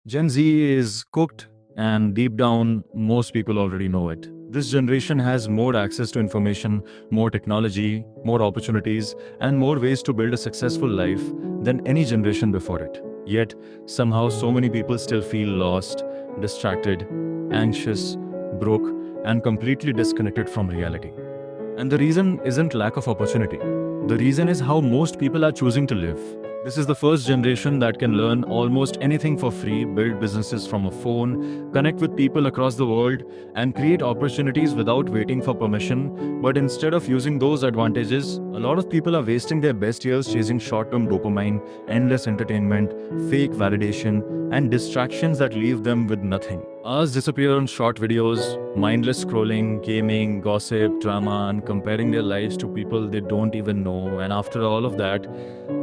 Gen Z is cooked, and deep down, most people already know it. This generation has more access to information, more technology, more opportunities, and more ways to build a successful life than any generation before it. Yet, somehow, so many people still feel lost, distracted, anxious, broke, and completely disconnected from reality. And the reason isn't lack of opportunity. The reason is how most people are choosing to live. This is the first generation that can learn almost anything for free, build businesses from a phone, connect with people across the world, and create opportunities without waiting for permission. But instead of using those advantages, a lot of people are wasting their best years chasing short term dopamine, endless entertainment, fake validation, and distractions that leave them with nothing. Hours disappear on short videos, mindless scrolling, gaming, gossip, drama, and comparing their lives to people they don't even know. And after all of that,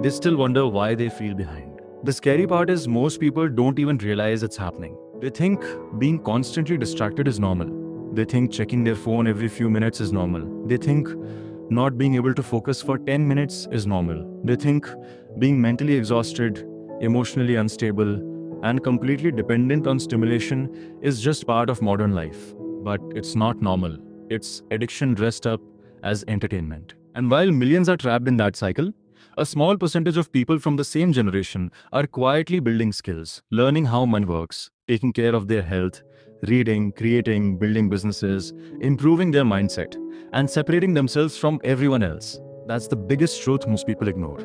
they still wonder why they feel behind. The scary part is most people don't even realize it's happening. They think being constantly distracted is normal. They think checking their phone every few minutes is normal. They think not being able to focus for 10 minutes is normal. They think being mentally exhausted, emotionally unstable, and completely dependent on stimulation is just part of modern life. But it's not normal. It's addiction dressed up as entertainment. And while millions are trapped in that cycle, a small percentage of people from the same generation are quietly building skills, learning how money works, taking care of their health, reading, creating, building businesses, improving their mindset, and separating themselves from everyone else. That's the biggest truth most people ignore.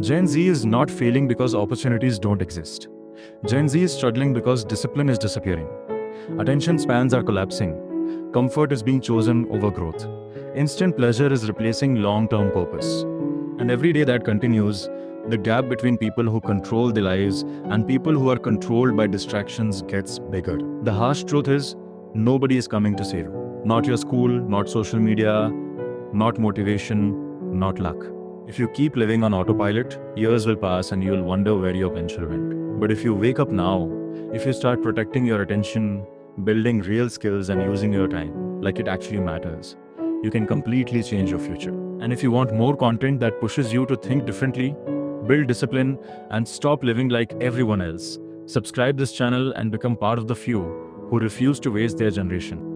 Gen Z is not failing because opportunities don't exist. Gen Z is struggling because discipline is disappearing. Attention spans are collapsing. Comfort is being chosen over growth. Instant pleasure is replacing long-term purpose. And every day that continues, the gap between people who control their lives and people who are controlled by distractions gets bigger. The harsh truth is, nobody is coming to save you. Not your school, not social media, not motivation, not luck. If you keep living on autopilot, years will pass and you'll wonder where your potential went. But if you wake up now, if you start protecting your attention, building real skills and using your time like it actually matters, you can completely change your future. And if you want more content that pushes you to think differently, build discipline, and stop living like everyone else, subscribe this channel and become part of the few who refuse to waste their generation.